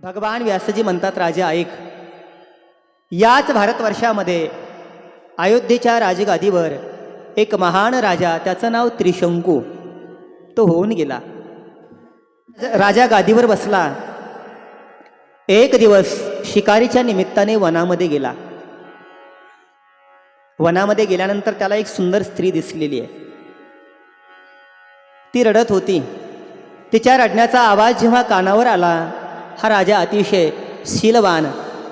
भगवान व्यासजी म्हणतात, राजा ऐक, याच भारतवर्षामध्ये अयोध्येच्या राजगादीवर एक महान राजा, त्याचं नाव त्रिशंकू, तो होऊन गेला. राजा गादीवर बसला. एक दिवस शिकारीच्या निमित्ताने वनामध्ये गेला. वनामध्ये गेल्यानंतर त्याला एक सुंदर स्त्री दिसलेली आहे. ती रडत होती. तिच्या रडण्याचा आवाज जेव्हा कानावर आला, हा राजा अतिशय शीलवान,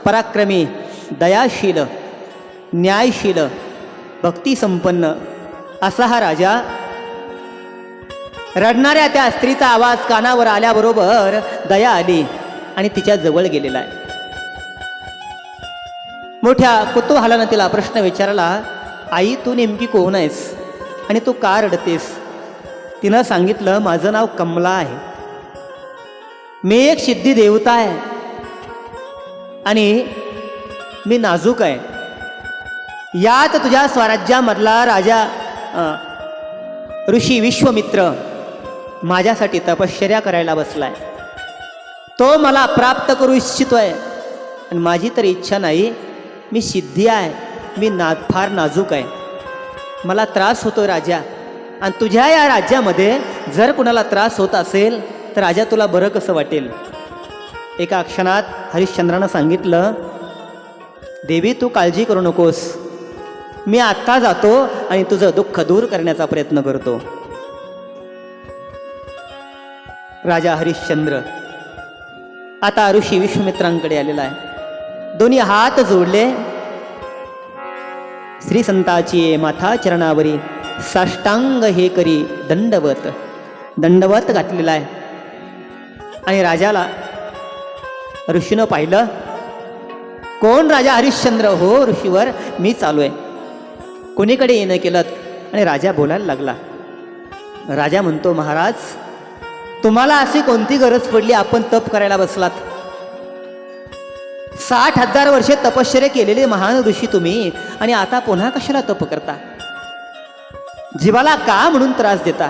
पराक्रमी, दयाशील, न्यायशील, भक्तिसंपन्न असा हा राजा, रडणाऱ्या त्या स्त्रीचा आवाज कानावर आल्याबरोबर दया आली आणि तिच्या जवळ गेलेला आहे. मोठ्या कुतूहलानं तिला प्रश्न विचारला, आई तू नेमकी कोण आहेस आणि तू का रडतेस? तिनं सांगितलं, माझं नाव कमला आहे, मी एक सिद्धी देवता आहे आणि मी नाजूक आहे. यात तुझ्या स्वराज्यामधला राजा ऋषी विश्वामित्र माझ्यासाठी तपश्चर्या करायला बसलाय. तो मला प्राप्त करू इच्छितोय आणि माझी तर इच्छा नाही. मी सिद्धी आहे, मी फार नाजूक आहे, मला त्रास होतो राजा. आणि तुझ्या या राज्यामध्ये जर कुणाला त्रास होत असेल तर राजा तुला बरं कसं वाटेल? एका क्षणात हरिश्चंद्रानं सांगितलं, देवी तू काळजी करू नकोस, मी आत्ता जातो आणि तुझं दुःख दूर करण्याचा प्रयत्न करतो. राजा हरिश्चंद्र आता ऋषी विश्वामित्रांकडे आलेला आहे. दोन्ही हात जोडले, श्री संताची माथा चरणावरी साष्टांग हे करी दंडवत, दंडवत घातलेला आहे. आणि राजाला ऋषीनं पाहिलं, कोण? राजा हरिश्चंद्र. हो ऋषीवर, मी चालू आहे. कोणीकडे येणं केलं? आणि राजा बोलायला लागला. राजा म्हणतो, महाराज तुम्हाला अशी कोणती गरज पडली? आपण तप करायला बसलात. 60,000 वर्षे तपश्चर्या केलेले महान ऋषी तुम्ही, आणि आता पुन्हा कशाला तप करता? जीवाला का म्हणून त्रास देता?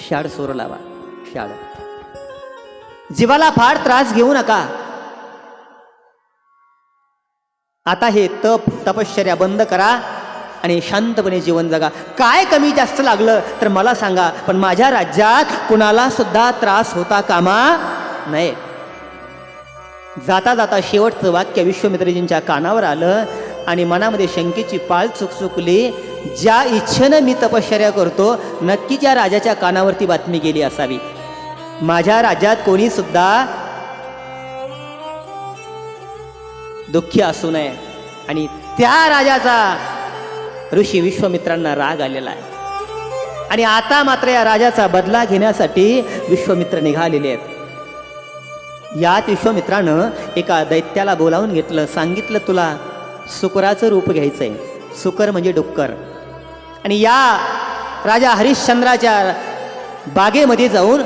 शाड सोर लावा, शाड. जीवाला फार त्रास घेऊ नका. आता हे तपश्चर्या बंद करा आणि शांतपणे जीवन जगा. काय कमी जास्त लागलं तर मला सांगा, पण माझ्या राज्यात कुणाला सुद्धा त्रास होता कामा नये. जाता जाता शेवटचं वाक्य विश्वामित्रजींच्या कानावर आलं आणि मनामध्ये शंकेची पाळ चुकचुकली. ज्या इच्छेनं मी तपश्चर्या करतो, नक्की त्या राजाच्या कानावरती बातमी गेली असावी. माझ्या राज्यात कोणी सुद्धा दुःखी असू नये. आणि त्या राजाचा ऋषी विश्वामित्रांना राग आलेला आहे आणि आता मात्र या राजाचा बदला घेण्यासाठी विश्वामित्र निघालेले आहेत. यात विश्वामित्रानं एका दैत्याला बोलावून घेतलं. सांगितलं, तुला सुकराचं रूप घ्यायचंय. सुकर म्हणजे डुक्कर. आणि या राजा हरिश्चंद्राच्या बागेमध्ये जाऊन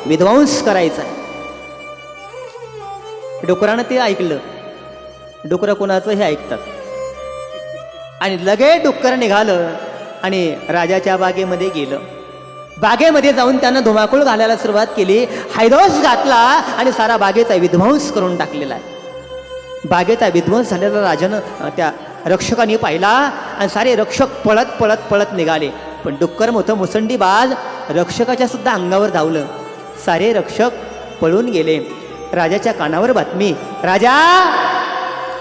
विध्वंस करायचा आहे. डुकरानं ते ऐकलं. डुकरं कोणाचं हे ऐकतात. आणि लगेच डुक्कर निघालं आणि राजाच्या बागेमध्ये गेलं. बागेमध्ये जाऊन त्यानं धुमाकूळ घालायला सुरुवात केली. हैदोस घातला आणि सारा बागेचा विध्वंस करून टाकलेला आहे. बागेचा विध्वंस झालेला राजानं त्या रक्षकांनी पाहिला आणि सारे रक्षक पळत पळत पळत निघाले. पण डुक्कर मोठं मुसंडीबाज रक्षकाच्या सुद्धा अंगावर धावलं. सारे रक्षक पळून गेले. राजाच्या कानावर बातमी, राजा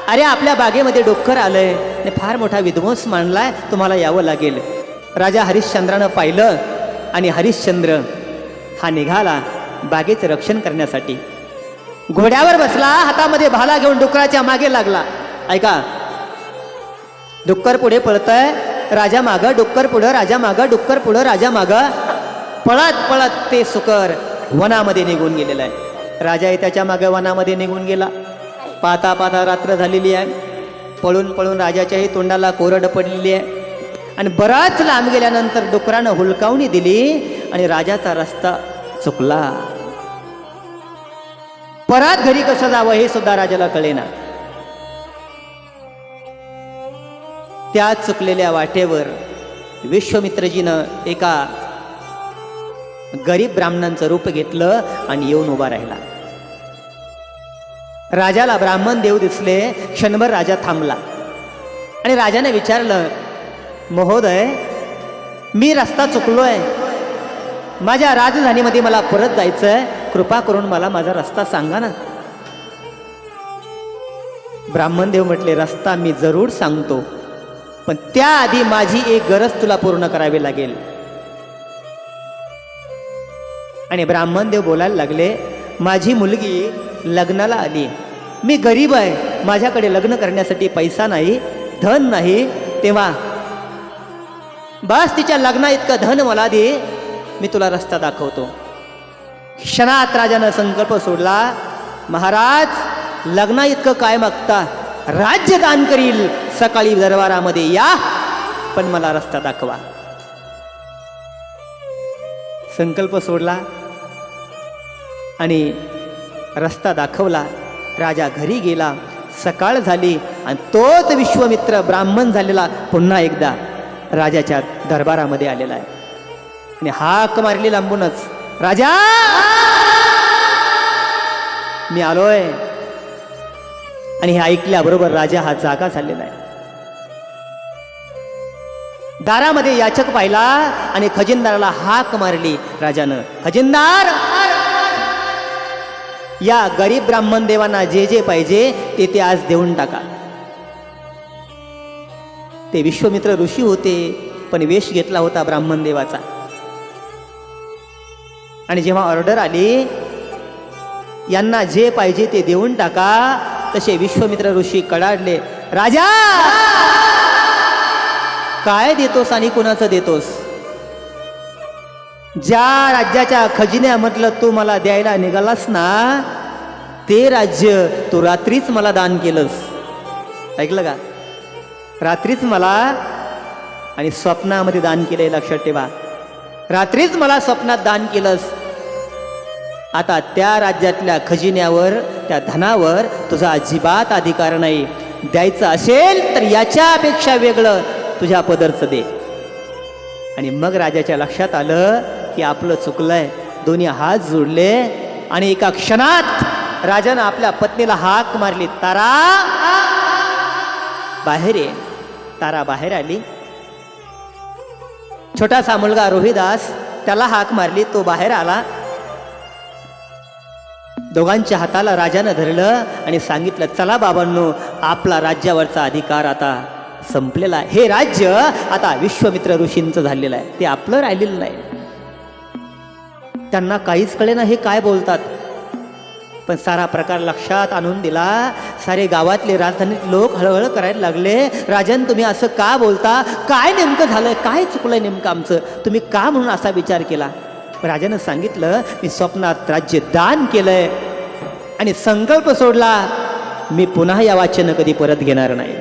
अरे आपल्या बागेमध्ये डुक्कर आलंय आणि फार मोठा विध्वंस मांडलाय, तुम्हाला यावं लागेल. राजा हरिश्चंद्रानं पाहिलं आणि हरिश्चंद्र हा निघाला बागेचं रक्षण करण्यासाठी. घोड्यावर बसला, हातामध्ये भाला घेऊन डुकराच्या मागे लागला. ऐका, डुक्कर पुढे पळतय, राजा मागं, डुक्कर पुढं, राजा मागं, डुक्कर पुढं, राजा मागं. पळत पळत ते सुकर वनामध्ये निघून गेलेलं आहे. राजा त्याच्या मागे वनामध्ये निघून गेला. पाहता पाहता रात्र झालेली आहे. पळून पळून राजाच्याही तोंडाला कोरड पडलेली आहे. आणि बराच लांब गेल्यानंतर डुकरानं हुलकावणी दिली आणि राजाचा रस्ता चुकला. परत घरी कसं जावं हे सुद्धा राजाला कळेना. त्या चुकलेल्या वाटेवर विश्वामित्रजीनं एका गरीब ब्राह्मणांचं रूप घेतलं आणि येऊन उभा राहिला. राजाला ब्राह्मण देव दिसले. क्षणभर राजा थांबला आणि राजाने विचारलं, महोदय, मी रस्ता चुकलोय, माझ्या राजधानीमध्ये मला परत जायचंय, कृपा करून मला माझा रस्ता सांगा ना. ब्राह्मण देव म्हटले, रस्ता मी जरूर सांगतो, पण त्याआधी माझी एक गरज तुला पूर्ण करावी लागेल. आणि ब्राह्मण देव बोलायला लागले, माझी मुलगी लग्नाला आली, मी गरीब आहे, माझ्याकडे लग्न करण्यासाठी पैसा नाही, धन नाही, तेव्हा बस तिच्या लग्ना इतकं धन मला दे, मी तुला रस्ता दाखवतो. क्षणात राजानं संकल्प सोडला, महाराज, लग्ना इतकं काय मागता, राज्य दान करील, सकाळी दरबारामध्ये या, पण मला रस्ता दाखवा. संकल्प सोडला आणि रस्ता दाखवला. राजा घरी गेला. सकाळ झाली आणि तोच विश्वामित्र ब्राह्मण झालेला पुन्हा एकदा राजाच्या दरबारामध्ये आलेला आहे आणि हाक मारली लांबूनच, राजा, मी आलोय. आणि हे ऐकल्याबरोबर राजा हा जागा झालेला आहे. दारामध्ये याचक पाहिला आणि खजिनदाराला हाक मारली राजानं, खजिनदार, या गरीब ब्राह्मण देवांना जे जे पाहिजे ते ते आज देऊन टाका. ते विश्वामित्र ऋषी होते, पण वेश घेतला होता ब्राह्मण देवाचा. आणि जेव्हा ऑर्डर आली, यांना जे पाहिजे ते देऊन टाका, तसे विश्वामित्र ऋषी कडाडले, राजा, काय देतोस आणि कुणाचं देतोस? ज्या राज्याच्या खजिन्यामधलं तू मला द्यायला निघालास ना, ते राज्य तू रात्रीच मला दान केलंस. ऐकलं का? रात्रीच मला, आणि स्वप्नामध्ये दान केलंय, लक्षात ठेवा. रात्रीच मला स्वप्नात दान केलंस. आता त्या राज्यातल्या खजिन्यावर, त्या धनावर तुझा अजिबात अधिकार नाही. द्यायचं असेल तर याच्यापेक्षा वेगळं तुझ्या पदरचं दे. आणि मग राजाच्या लक्षात आलं की आपलं चुकलंय. दोन्ही हात जोडले आणि एका क्षणात राजानं आपल्या पत्नीला हाक मारली, तारा, बाहेर ये. तारा बाहेर आली. छोटासा मुलगा रोहिदास, त्याला हाक मारली, तो बाहेर आला. दोघांच्या हाताला राजानं धरलं आणि सांगितलं, चला बाबांनो, आपला राज्यावरचा अधिकार आता संपलेला आहे. हे राज्य आता विश्वामित्र ऋषींचं झालेलं आहे, ते आपलं राहिलेलं नाही. त्यांना काहीच कळेना हे काय बोलतात, पण सारा प्रकार लक्षात आणून दिला. सारे गावातले, राजधानीत लोक हळहळ करायला लागले, राजन, तुम्ही असं का बोलता? काय नेमकं झालंय? काय चुकलंय नेमकं आमचं? तुम्ही का म्हणून असा विचार केला? राजानं सांगितलं, मी स्वप्नात राज्य दान केलंय आणि संकल्प सोडला, मी पुन्हा या वाचन कधी परत घेणार नाही.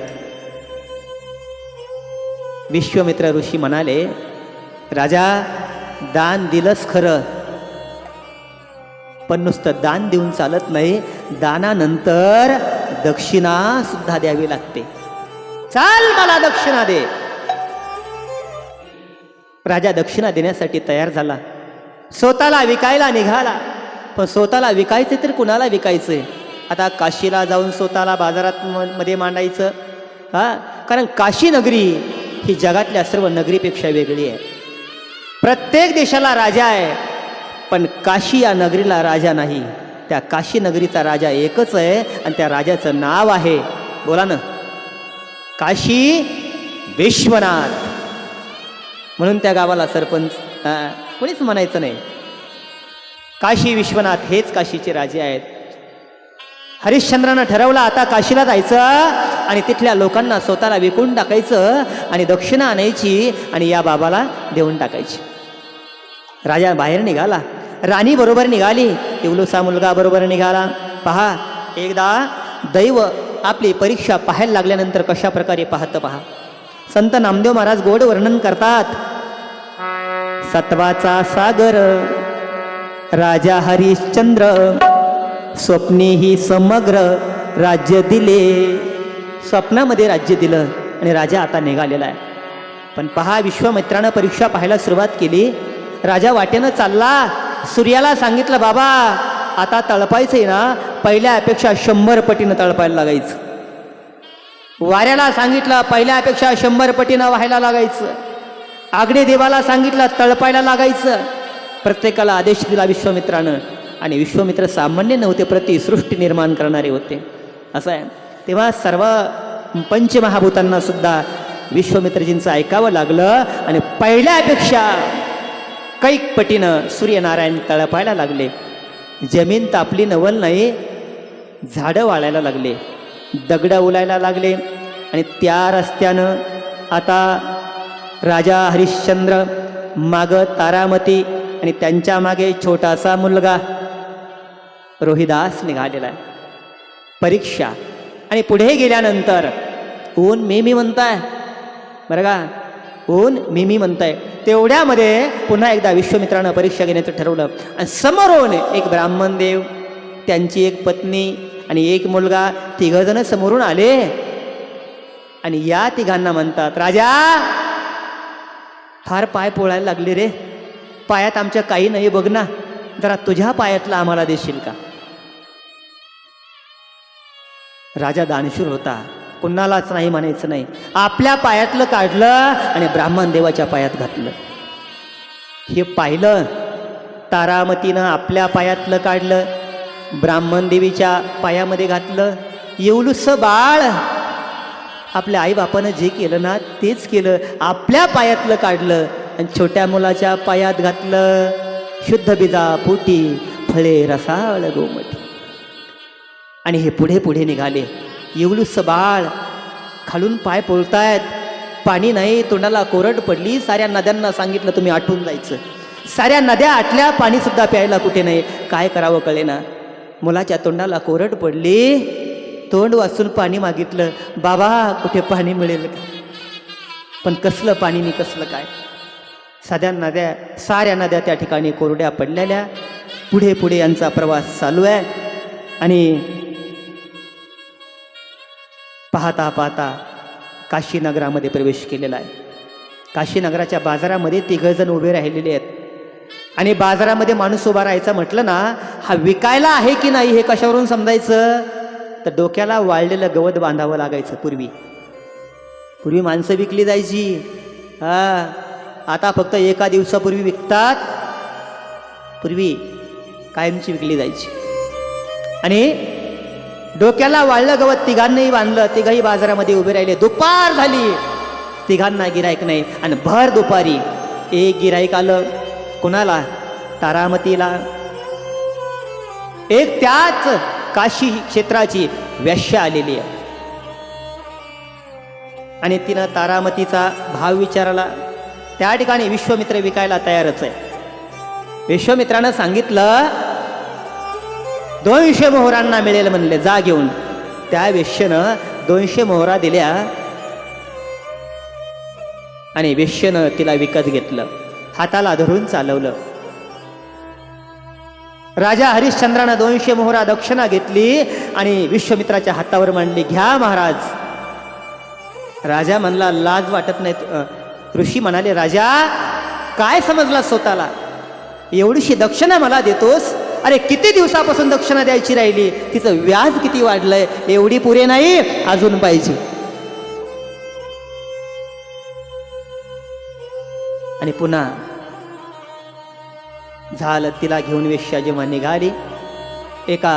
विश्वामित्र ऋषी म्हणाले, राजा, दान दिलंस खरं, पण नुसतं दान देऊन चालत नाही, दानानंतर दक्षिणा सुद्धा द्यावी लागते. चाल, मला दक्षिणा दे. राजा दक्षिणा देण्यासाठी तयार झाला. स्वतःला विकायला निघाला, पण स्वतःला विकायचे तर कुणाला विकायचंय? आता काशीला जाऊन स्वतःला बाजारात मध्ये मांडायचं? कारण काशी नगरी ही जगातल्या सर्व नगरीपेक्षा वेगळी आहे. प्रत्येक देशाला राजा आहे, पण काशी या नगरीला राजा नाही. त्या काशी नगरीचा राजा एकच आहे आणि त्या राजाचं नाव आहे, बोला ना, काशी विश्वनाथ. म्हणून त्या गावाला सरपंच कोणीच म्हणायचं नाही. काशी विश्वनाथ हेच काशीचे राजे आहेत. हरिश्चंद्रानं ठरवलं, आता काशीला जायचं आणि तिथल्या लोकांना स्वतःला विकून टाकायचं आणि दक्षिणा आणायची आणि या बाबाला देऊन टाकायची. राजा बाहेर निघाला, राणी बरोबर निघाली, तिवलुसा मुलगा बरोबर निघाला. पहा, एकदा दैव आपली परीक्षा पाहायला लागल्यानंतर कशा प्रकारे पाहतं पहा. संत नामदेव महाराज गोड वर्णन करतात. सत्वाचा सागर राजा हरिश्चंद्र, स्वप्नेही समग्र राज्य दिले. स्वप्नामध्ये राज्य दिलं आणि राजा आता निघालेला आहे. पण पहा, विश्वामित्रानं परीक्षा पाहायला सुरुवात केली. राजा वाटेनं चालला. सूर्याला सांगितलं, बाबा आता तळपायचंय ना, पहिल्यापेक्षा 100 पटीनं तळपायला लागायचं. वाऱ्याला सांगितलं, पहिल्यापेक्षा 100 पटीनं व्हायला लागायचं. अग्निदेवाला सांगितलं, तळपायला लागायचं. प्रत्येकाला आदेश दिला विश्वामित्रानं. आणि विश्वामित्र सामान्य नव्हते, सृष्टी निर्माण करणारे होते. असं आहे. तेव्हा सर्व पंचमहाभूतांना सुद्धा विश्वामित्रजींचं ऐकावं लागलं. आणि पहिल्यापेक्षा कैक पटीनं सूर्यनारायण तळपायला लागले. जमीन तापली नवल नाही, झाडं वाळायला लागले, दगडं उलायला लागले. आणि त्या रस्त्यानं आता राजा हरिश्चंद्र, मागं तारामती आणि त्यांच्या मागे छोटासा मुलगा रोहिदास निघालेला आहे. परीक्षा. आणि पुढे गेल्यानंतर ऊन मी म्हणताय, बरं का, ऊन मी म्हणताय. तेवढ्यामध्ये पुन्हा एकदा विश्वामित्रानं परीक्षा घेण्याचं ठरवलं. आणि समोरून एक ब्राह्मण देव, त्यांची एक पत्नी आणि एक मुलगा, तिघजण समोरून आले. आणि या तिघांना म्हणतात, राजा फार पाय पोळायला लागले रे, पायात आमच्या काही नाही, बघ ना, जरा तुझ्या पायातला आम्हाला देशील का. राजा दानशूर होता, कुणालाच नाही म्हणायचं नाही. आपल्या पायातलं काढलं आणि ब्राह्मण देवाच्या पायात घातलं. हे पाहिलं, तारामतीनं आपल्या पायातलं काढलं, ब्राह्मण देवीच्या पायामध्ये घातलं. एवढंसं बाळ, आपल्या आईबापानं जे केलं ना तेच केलं. आपल्या पायातलं काढलं आणि छोट्या मुलाच्या पायात घातलं. शुद्ध बीजा पोटी, फळे रसाळ गोमटी. आणि हे पुढे पुढे निघाले. एवढंसं बाळ, खालून पाय पोळतायत, पाणी नाही, तोंडाला कोरड पडली. साऱ्या नद्यांना सांगितलं तुम्ही आटून जायचं. साऱ्या नद्या आटल्या, पाणीसुद्धा प्यायला कुठे नाही. काय करावं कळेना. मुलाच्या तोंडाला कोरड पडली, तोंड वाचून पाणी मागितलं. बाबा कुठे पाणी मिळेल का. पण कसलं पाणी मी कसलं काय. साऱ्या नद्या त्या ठिकाणी कोरड्या पडलेल्या. पुढे पुढे यांचा प्रवास चालू आहे. आणि पाहता पाहता काशीनगरामध्ये प्रवेश केलेला आहे. काशीनगराच्या बाजारामध्ये तिघजण उभे राहिलेले आहेत. आणि बाजारामध्ये माणूस उभा राहायचा म्हटलं ना, हा विकायला आहे की नाही हे कशावरून समजायचं. तर डोक्याला वाळलेलं गवत बांधावं लागायचं. पूर्वी माणसं विकली जायची. आता फक्त एका दिवसापूर्वी विकतात. पूर्वी कायमची विकली जायची. आणि डोक्याला वाळलं गवत तिघांनाही बांधलं. तिघाही बाजारामध्ये उभे राहिले. दुपार झाली, तिघांना गिराईक नाही. आणि भर दुपारी एक गिराईक आलं. कुणाला. तारामतीला. एक त्याच काशी क्षेत्राची वेश्या आलेली आहे. आणि तिनं तारामतीचा भाव विचारला. त्या ठिकाणी विश्वामित्र विकायला तयारच आहे. विश्वामित्रानं सांगितलं 200 मोहरांना मिळेल म्हणले, जा घेऊन. त्या वेश्येनं 200 मोहरा दिल्या आणि वेश्येनं तिला विकत घेतलं. हाताला धरून चालवलं. राजा हरिश्चंद्रानं 200 मोहरा दक्षिणा घेतली आणि विश्वामित्राच्या हातावर मांडली. घ्या महाराज. राजा म्हणला, लाज वाटत नाहीत. ऋषी म्हणाले, राजा काय समजला स्वतःला, एवढीशी दक्षिणा मला देतोस. अरे किती दिवसापासून दक्षिणा द्यायची राहिली, तिचं व्याज किती वाढलंय. एवढी पुरे नाही, अजून पाहिजे. आणि पुन्हा झालं. तिला घेऊन वेश्या जेव्हा निघाली, एका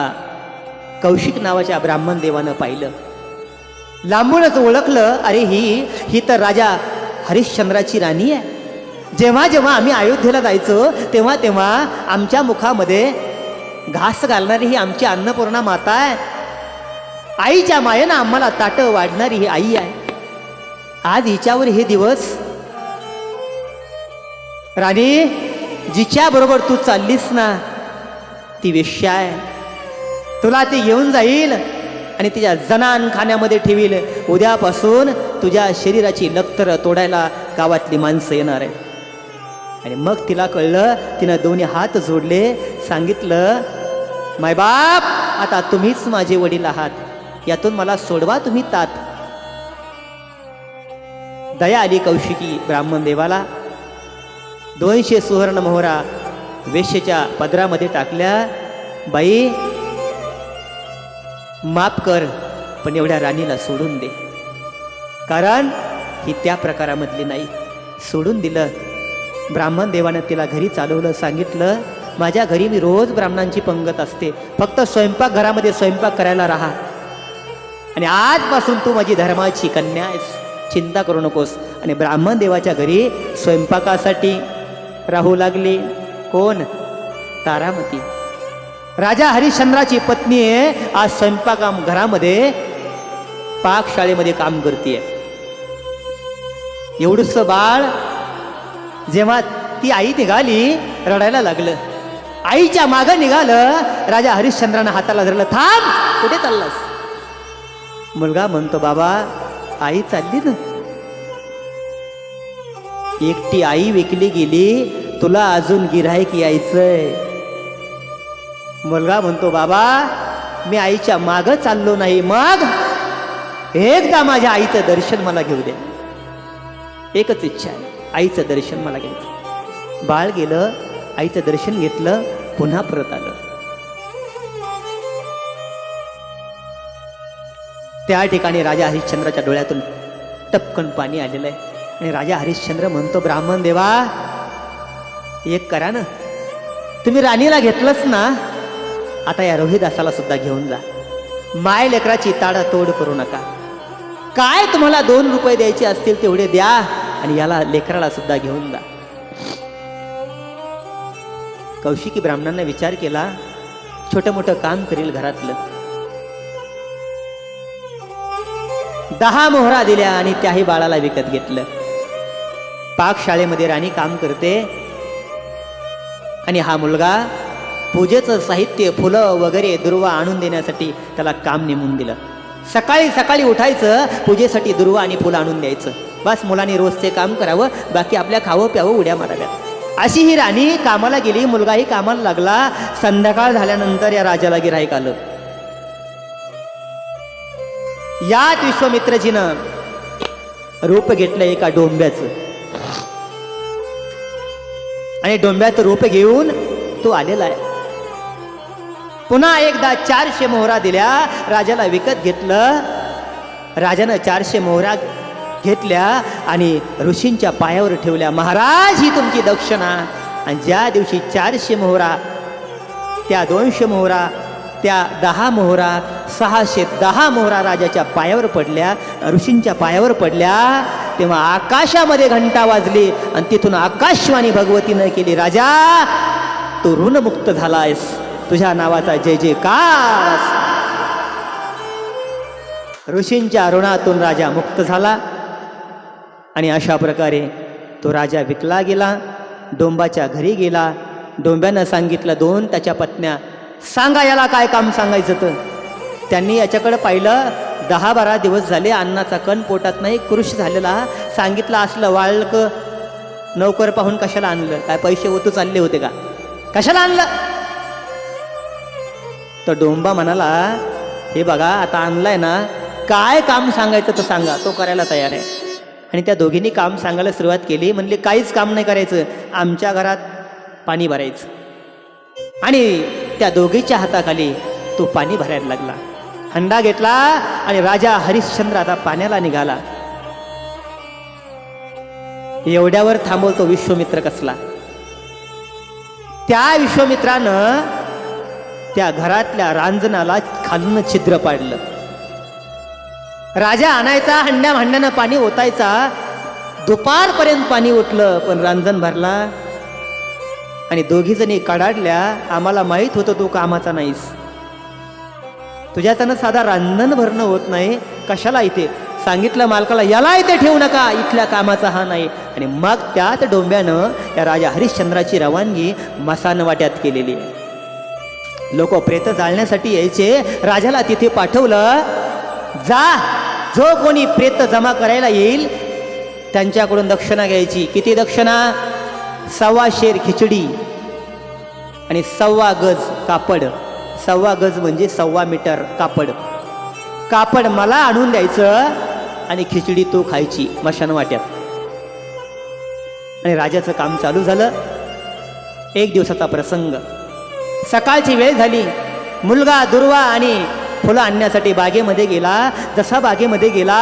कौशिक नावाच्या ब्राह्मण देवानं पाहिलं. लांबूनच ओळखलं, अरे ही तर राजा हरिश्चंद्राची राणी आहे. जेव्हा जेव्हा आम्ही अयोध्येला जायचो तेव्हा तेव्हा आमच्या मुखामध्ये घास घालणारी ही आमची अन्नपूर्णा माता आहे. आईच्या मायेनं आम्हाला ताटं वाढणारी ही आई आहे. आज हिच्यावर हे दिवस. राणी, जिच्या बरोबर तू चाललीस ना ती वेश्या आहे. तुला ती घेऊन जाईल आणि तिच्या जनान खाण्यामध्ये ठेवील. उद्यापासून तुझ्या शरीराची लक्तर तोडायला गावातली माणसं येणार आहे. आणि मग तिला कळलं. तिनं दोन्ही हात जोडले. सांगितलं, मायबाप, आता तुम्हीच माझे वडील आहात. यातून मला सोडवा तुम्ही तात. दया आली कौशिकी ब्राह्मण देवाला. 200 सुवर्ण मोहरा वेश्येच्या पदरामध्ये टाकल्या. बाई माफ कर, पण एवढ्या राणीला सोडून दे, कारण ही त्या प्रकारामधली नाही. सोडून दिलं. ब्राह्मण देवानं तिला घरी चालवलं. सांगितलं माझ्या घरी मी रोज ब्राह्मणांची पंगत असते, फक्त स्वयंपाकघरामध्ये स्वयंपाक करायला राहा, आणि आजपासून तू माझी धर्माची कन्या आहेस, चिंता करू नकोस. आणि ब्राह्मण देवाच्या घरी स्वयंपाकासाठी राहू लागली. कोण? तारामती. राजा हरिश्चंद्राची पत्नी आहे. आज स्वयंपाक घरामध्ये पाकशाळेमध्ये काम करते. एवढंसं बाळ जेव्हा ती आई निघाली रडायला लागलं. आईच्या मागं निघालं. राजा हरिश्चंद्रानं हाताला धरलं. थांब, कुठे चाललास? मुलगा म्हणतो बाबा आई चालली ना. एकटी आई विकली गेली, तुला अजून गिऱ्हाईक यायचंय. मुलगा म्हणतो बाबा मी आईच्या मागं चाललो नाही, मग एकदा माझ्या आईचं दर्शन मला घेऊ दे. एकच इच्छा आहे, आईचं दर्शन मला घ्यायचं. बाळ गेलं, आईचं दर्शन घेतलं, पुन्हा परत आलं. त्या ठिकाणी राजा हरिश्चंद्राच्या डोळ्यातून टपकन पाणी आलेलं आहे. आणि राजा हरिश्चंद्र म्हणतो ब्राह्मण देवा एक करा ना, तुम्ही राणीला घेतलंच ना, आता या रोहिदासाला सुद्धा घेऊन जा. माय लेकराची ताडातोड करू नका. काय तुम्हाला 2 रुपये द्यायचे असतील तेवढे द्या, आणि याला लेकराला सुद्धा घेऊन जा. कौशिकी ब्राह्मणांना विचार केला, छोटं मोठं काम करील घरातलं. 10 मोहरा दिल्या आणि त्याही बाळाला विकत घेतलं. पाकशाळेमध्ये राणी काम करते, आणि हा मुलगा पूजेचं साहित्य, फुलं वगैरे दुर्वा आणून देण्यासाठी त्याला काम नेमून दिलं. सकाळी सकाळी उठायचं, पूजेसाठी दुर्वा आणि फुलं आणून द्यायचं. बस मुलांनी रोज ते काम करावं, बाकी आपल्या खावं प्यावं उड्या माराव्यात. अशी ही राणी कामाला गेली. मुलगाही कामाला लागला. संध्याकाळ झाल्यानंतर या राजाला गिऱ्हाईक आलं. यात विश्वामित्रजीनं रूप घेतलं एका डोंब्याचं, आणि डोंब्याचं रूप घेऊन तो आलेला आहे. पुन्हा एकदा 400 मोहरा दिल्या, राजाला विकत घेतलं. राजानं 400 मोहरा घेतल्या आणि ऋषींच्या पायावर ठेवल्या. महाराज ही तुमची दक्षिणा. आणि ज्या दिवशी 400 मोहरा, त्या 200 मोहरा, त्या 10 मोहरा, 610 मोहरा राजाच्या पायावर पडल्या, ऋषींच्या पायावर पडल्या, तेव्हा आकाशामध्ये घंटा वाजली आणि तिथून आकाशवाणी भगवतीनं केली, राजा तू ऋणमुक्त झालायस, तुझ्या नावाचा जय जयकार. ऋषींच्या ऋणातून राजा मुक्त झाला. आणि अशा प्रकारे तो राजा विकला गेला. डोंबाच्या घरी गेला. डोंब्यानं सांगितलं 2 त्याच्या पत्न्या, सांगा याला काय काम सांगायचं. तर त्यांनी याच्याकडे पाहिलं. 10-12 दिवस झाले, अन्नाचा कण पोटात नाही, कृश झालेला. सांगितलं असलं वाळक नौकर पाहून कशाला आणलं? काय पैसे ओतू चालले होते का? कशाला आणलं? तर डोंबा म्हणाला, हे बघा आता आणलाय ना, काय काम सांगायचं तर सांगा, तो करायला तयार आहे. आणि त्या दोघींनी काम सांगायला सुरुवात केली. म्हणले काहीच काम नाही करायचं, आमच्या घरात पाणी भरायचं. आणि त्या दोघीच्या हाताखाली तो पाणी भरायला लागला. हंडा घेतला आणि राजा हरिश्चंद्र आता पाण्याला निघाला. एवढ्यावर थांबवतो विश्वामित्र कसला. त्या विश्वामित्रानं त्या घरातल्या रांजणाला खालून छिद्र पाडलं. राजा आणायचा, हंड्या भांड्यानं पाणी ओतायचा. दुपारपर्यंत पाणी ओतलं, पण रांजण भरला. आणि दोघी जणी कडाडल्या, आम्हाला माहीत होतं तू कामाचा नाहीस, तुझ्याच्यानं साधा रांजण भरणं होत नाही, कशाला इथे? सांगितलं मालकाला, याला इथे ठेवू नका, इथल्या कामाचा हा नाही. आणि मग त्यात डोंब्यानं या राजा हरिश्चंद्राची रवानगी मसान वाट्यात केलेली आहे. लोक प्रेत जाळण्यासाठी यायचे. राजाला तिथे पाठवलं, जा जो कोणी प्रेत जमा करायला येईल त्यांच्याकडून दक्षिणा घ्यायची. किती दक्षिणा? 1.25 शेर खिचडी आणि 1.25 गज कापड. 1.25 गज म्हणजे 1.25 मीटर कापड. कापड मला आणून द्यायचं आणि खिचडी तो खायची मशान वाट्यात. आणि राजाचं काम चालू झालं. एक दिवसाचा प्रसंग. सकाळची वेळ झाली. मुलगा दुर्वा आणि फुलं आणण्यासाठी बागेमध्ये गेला. जसा बागेमध्ये गेला,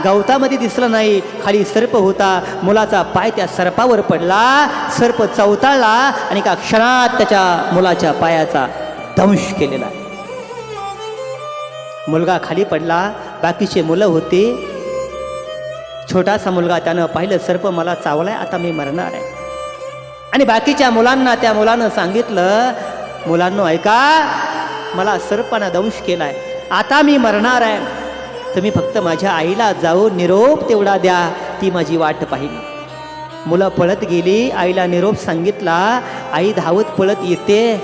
गवतामध्ये दिसलं नाही, खाली सर्प होता. मुलाचा पाय त्या सर्पावर पडला. सर्प चवताळला आणि एका क्षणात त्याच्या मुलाच्या पायाचा दंश केलेला. मुलगा खाली पडला. बाकीचे मुलं होते. छोटासा मुलगा, त्यानं पाहिलं सर्प मला चावलाय, आता मी मरणार आहे. आणि बाकीच्या मुलांना त्या मुलानं सांगितलं, मुलांनो ऐका, मला सर्पानं दंश केलाय, आता मी मरणार आहे. तुम्ही फक्त माझ्या आईला जाऊन निरोप तेवढा द्या, ती माझी वाट पाहिली. मुलं पळत गेली. आईला निरोप सांगितला. आई धावत पळत येते.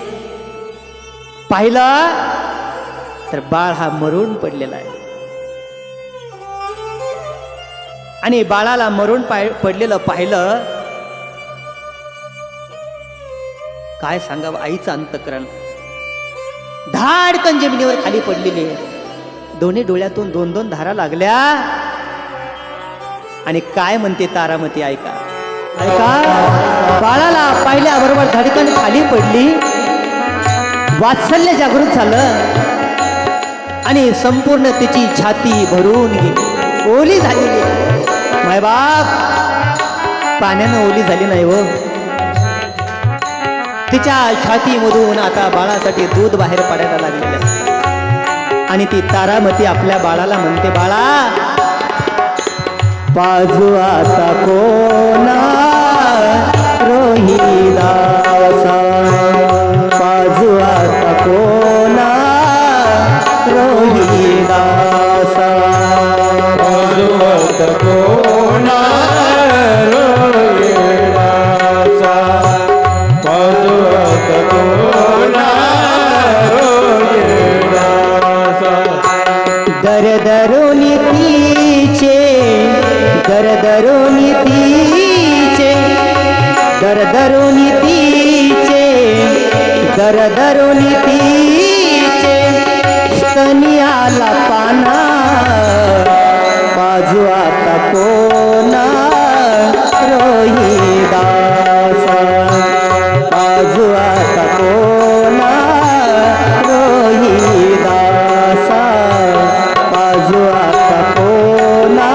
पाहिलं तर बाळ हा मरून पडलेला आहे. आणि बाळाला मरून पडलेलं पाहिलं. काय सांगावं, आईचं अंतःकरण धाडकन जमिनीवर खाली पडलेली आहे. दोन्ही डोळ्यातून दोन दोन धारा लागल्या. आणि काय म्हणते तारामती, ऐका ऐका. बाळाला पाहिल्याबरोबर धडकन खाली पडली. वात्सल्य जागृत झालं आणि संपूर्ण तिची छाती भरून गेली, ओली झालेली. मायबाप पाण्यानं ओली झाली नाही हो. तिच्या छातीमधून आता बाळासाठी दूध बाहेर पडायला लागलेलं. आणि ती तारामती आपल्या बाळाला म्हणते, बाळा पाजू आता कोणा रोहिदासा, पाजू आता कोणा रोहिदासा, पाजू आता कोणा रोहिदासा, पाजू आता कोणा रोहिदासा. दरदरोनी तिचे, दरदरोनी तिचे, दरदरोनी तिचे, दरदरोनी तिचे स्तनी आला पाना. पाजू आता कोणा रोहिदासा, पाजू आता कोणा रोहिदासा, पाजू आता कोणा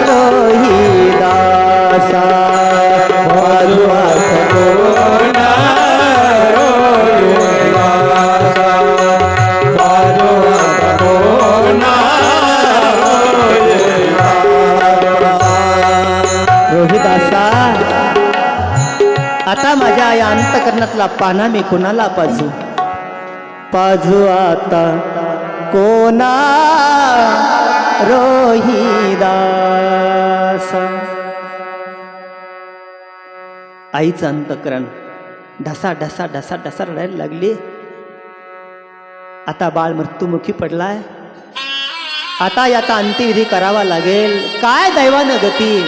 रोहिदासा, पाजू आता कोणा रोहिदासा, पाजू आता कोणा रोहिदासा. आता माझ्या या अंतकरणातला पाना मी कुणाला पाजू? पाजू आता कोणा रोहिदासा. आईचं अंतकरण ढसा ढसा ढसा ढसा रडायला लागली. आता बाळ मृत्युमुखी पडलाय. आता याचा अंत्यविधी करावा लागेल. काय दैवानं गती.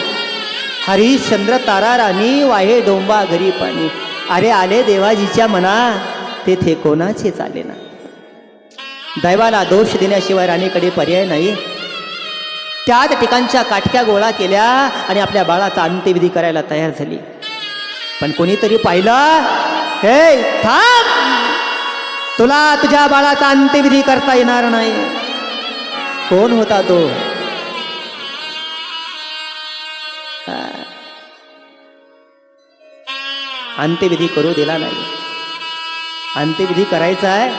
हरिश्चंद्र तारा राणी, वाहे डोंबा घरी पाणी. अरे आले देवाजीच्या मना, तेथे कोणाचे चाले ना. दैवाला दोष देण्याशिवाय राणीकडे पर्याय नाही. त्याच ठिकाणच्या काटक्या गोळा केल्या आणि आपल्या बाळाचा अंत्यविधी करायला तयार झाली. पण कोणीतरी पाहिलं, हे थांब, तुला तुझ्या बाळाचा अंत्यविधी करता येणार नाही. कोण होता तो? अंत्यविधी करू दिला नाही. अंत्यविधी करायचा आहे,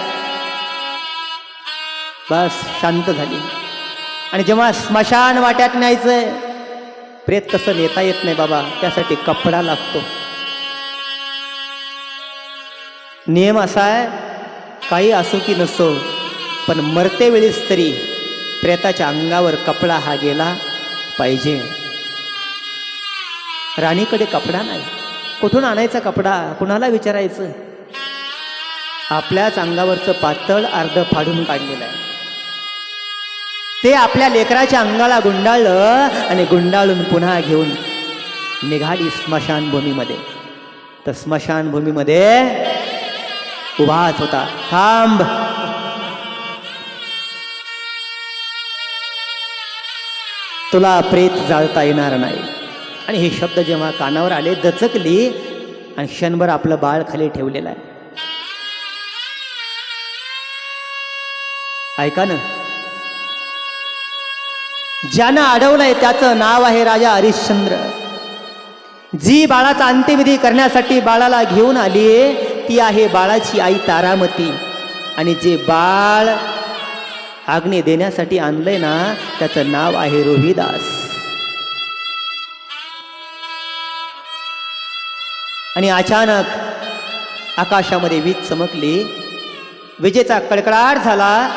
बस शांत झाली. आणि जेव्हा स्मशान वाट्यात न्यायचंय, प्रेत तसं नेता येत नाही बाबा, त्यासाठी कपडा लागतो. नियम असा आहे, काही असो की नसो, पण मरते वेळेस तरी प्रेताच्या अंगावर कपडा हा गेला पाहिजे. राणीकडे कपडा नाही. कुठून आणायचा कपडा? कुणाला विचारायचं? आपल्याच अंगावरचं पातळ अर्ध फाडून काढलेलं आहे. ते आपल्या लेकराच्या अंगाला गुंडाळलं आणि गुंडाळून पुन्हा घेऊन निघाली स्मशानभूमीमध्ये. तर स्मशानभूमीमध्ये उभाच होता. थांब, तुला प्रेत जाळता येणार नाही. आणि हे शब्द जेव्हा कानावर आले दचकली आणि क्षणभर आपलं बाळ खाली ठेवलेलं आहे. ऐका ना, ज्यानं अडवलंय त्याचं नाव आहे राजा हरिश्चंद्र. जी बाळाचा अंत्यविधी करण्यासाठी बाळाला घेऊन आली ती आहे बाळाची आई तारामती. आणि जे बाळ आग्ने देण्यासाठी आणलंय ना त्याचं नाव आहे रोहिदास. आणि अचानक आकाशामध्ये वीज चमकली, विजेचा कडकडाट झाला,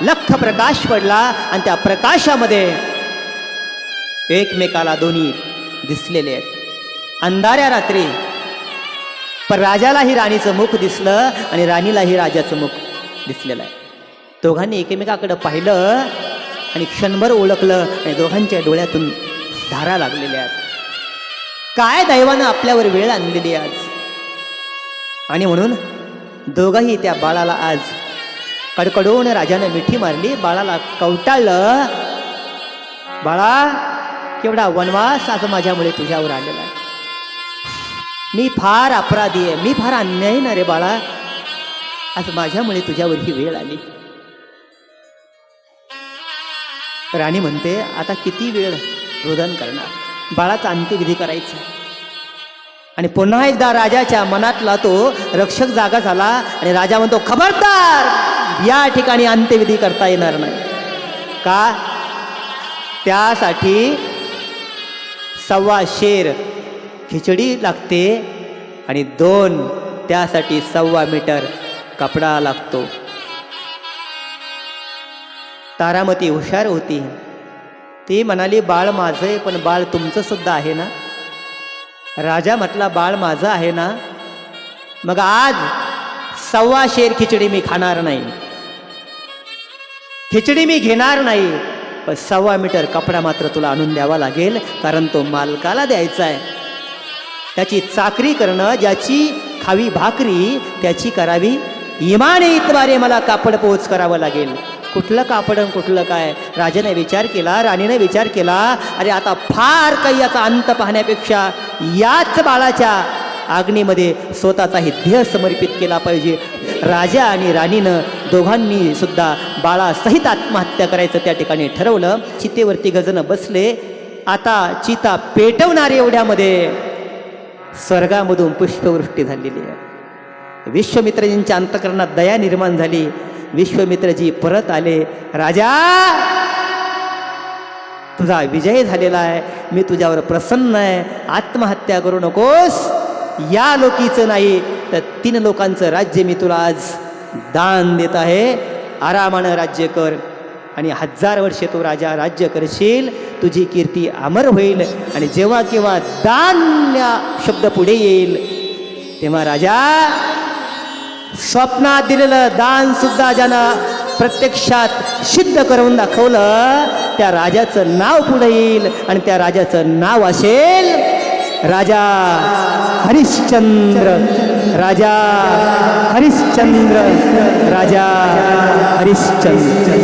लख्ख प्रकाश पडला आणि त्या प्रकाशामध्ये एकमेकाला दोन्ही दिसलेले आहेत. अंधाऱ्या रात्री पण राजालाही राणीचं मुख दिसलं आणि राणीलाही राजाचं मुख दिसलेलं आहे. दोघांनी एकमेकाकडे पाहिलं आणि क्षणभर ओळखलं आणि दोघांच्या डोळ्यातून धारा लागलेल्या आहेत. काय दैवानं आपल्यावर वेळ आणलेली आज. आणि म्हणून दोघंही त्या बाळाला आज कडकडून राजाने मिठी मारली, बाळाला कवटाळलं. बाळा, केवढा वनवास आज माझ्यामुळे तुझ्यावर आलेला आहे. मी फार अपराधी आहे, मी फार अन्यायी ना रे बाळा, आज माझ्यामुळे तुझ्यावर ही वेळ आली. राणी म्हणते आता किती वेळ रोदन करणार, बाळाचा अंत्यविधी करायचा. आणि पुन्हा एकदा राजाच्या मनातला तो रक्षक जागा झाला आणि राजा म्हणतो खबरदार, या ठिकाणी अंत्यविधी करता येणार नाही. का? त्यासाठी 1.25 शेर खिचडी लागते आणि 2 त्यासाठी 1.25 मीटर कपडा लागतो. तारामती हुशार होती. ती म्हणाली बाळ माझं आहे पण बाळ तुमचं सुद्धा आहे ना. राजा म्हटला बाळ माझं आहे ना, मग आज 1.25 शेर खिचडी मी खाणार नाही, खिचडी मी घेणार नाही, पण 1.25 मीटर कपडा मात्र तुला आणून द्यावा लागेल, कारण तो मालकाला द्यायचा आहे. त्याची चाकरी करणं, ज्याची खावी भाकरी त्याची करावी इमाने इतबारे मला कापड पोच करावं लागेल. कुठलं कापड आणि कुठलं काय? राजाने विचार केला, राणीने विचार केला, अरे आता फार काही याचा अंत पाहण्यापेक्षा याच बाळाच्या अग्नीमध्ये स्वतःचाही देह समर्पित केला पाहिजे. राजा आणि राणीनं दोघांनी सुद्धा बाळासहित आत्महत्या करायचं त्या ठिकाणी ठरवलं. चितेवरती गजनं बसले. आता चिता पेटवणारे एवढ्यामध्ये स्वर्गामधून पुष्पवृष्टी झालेली आहे. विश्वामित्रजींच्या अंतःकरणात दया निर्माण झाली. विश्वामित्रजी परत आले. राजा, तुझा विजय झालेला आहे, मी तुझ्यावर प्रसन्न आहे, आत्महत्या करू नकोस. या लोकीचं नाही तर 3 लोकांचं राज्य मी तुला आज दान देत आहे. आरामानं राज्य कर आणि 1000 वर्षे तू राजा राज्य करशील, तुझी कीर्ती अमर होईल. आणि जेव्हा केव्हा दान या शब्द पुढे येईल तेव्हा राजा, स्वप्नात दिलेलं दान सुद्धा ज्यानं प्रत्यक्षात सिद्ध करून दाखवलं त्या राजाचं नाव पुढे येईल आणि त्या राजाचं नाव असेल राजा हरिश्चंद्र. राजा हरिश्चंद्र, राजा हरिश्चंद्र.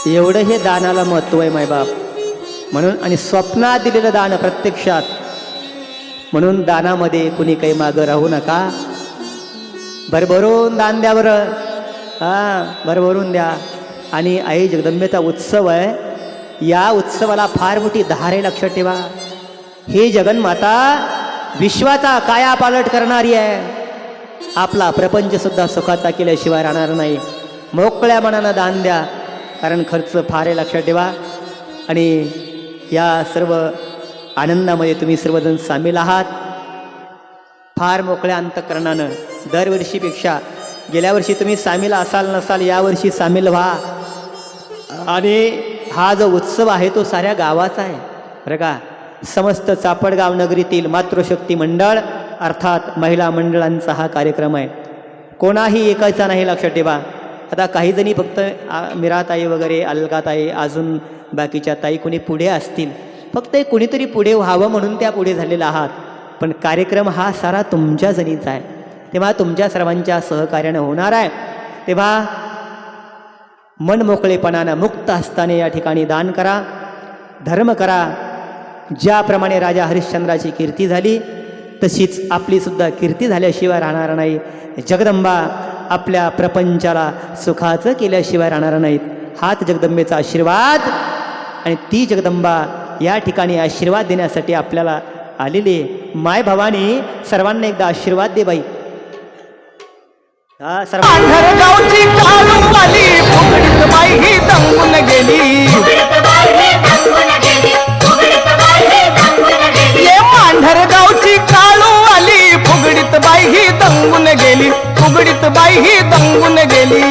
एवढं हे दानाला महत्व आहे मायबाप. म्हणून आणि स्वप्नात दिलेलं दान प्रत्यक्षात, म्हणून दानामध्ये कुणी काही मागं राहू नका. भरभरून दान द्या बरं, भरभरून द्या. आणि आई जगदंबेचा उत्सव आहे, या उत्सवाला फार मोठी धार आहे, लक्षात ठेवा. ही जगन्माता विश्वाचा कायापालट करणारी आहे. आपला प्रपंचसुद्धा सुखाचा केल्याशिवाय राहणार नाही. मोकळ्या मनानं दान द्या, कारण खर्च फार आहे, लक्षात ठेवा. आणि या सर्व आनंदामध्ये तुम्ही सर्वजण सामील आहात. फार मोकळ्या अंतःकरणानं दरवर्षीपेक्षा गेल्या वर्षी तुम्ही सामील असाल नसाल, यावर्षी सामील व्हा. आणि हा जो उत्सव आहे तो साऱ्या गावाचा आहे बरं का. समस्त चापडगाव नगरीतील मातृशक्ती मंडळ अर्थात महिला मंडळांचा हा कार्यक्रम आहे. कोणाही एकाचा नाही, लक्षात ठेवा. आता काही जणी फक्त मीराताई वगैरे, अलकाताई, अजून बाकीच्या ताई कोणी पुढे असतील, फक्त कुणीतरी पुढे व्हावं म्हणून त्या पुढे झालेल्या आहात. पण कार्यक्रम हा सारा तुमच्या जणीचा आहे, तेव्हा तुमच्या सर्वांच्या सहकार्यानं होणार आहे. तेव्हा मनमोकळेपणानं मुक्त हस्ताने या ठिकाणी दान करा, धर्म करा. ज्याप्रमाणे राजा हरिश्चंद्राची कीर्ती झाली तशीच आपली सुद्धा कीर्ती झाल्याशिवाय राहणार नाही. जगदंबा आपल्या प्रपंचाला सुखाचं केल्याशिवाय राहणार नाहीत. हाच जगदंबेचा आशीर्वाद. आणि ती जगदंबा या ठिकाणी आशीर्वाद देण्यासाठी आपल्याला आलेली. माय भवानी सर्वांना एकदा आशीर्वाद दे बाई. हा सर्व गावची काळूवाली फुगडीत बाई ही दंगून गेली. ये मांढर गावची काळूवाली फुगडीत बाई ही दंगून गेली. फुगडीत बाई ही दंगून गेली.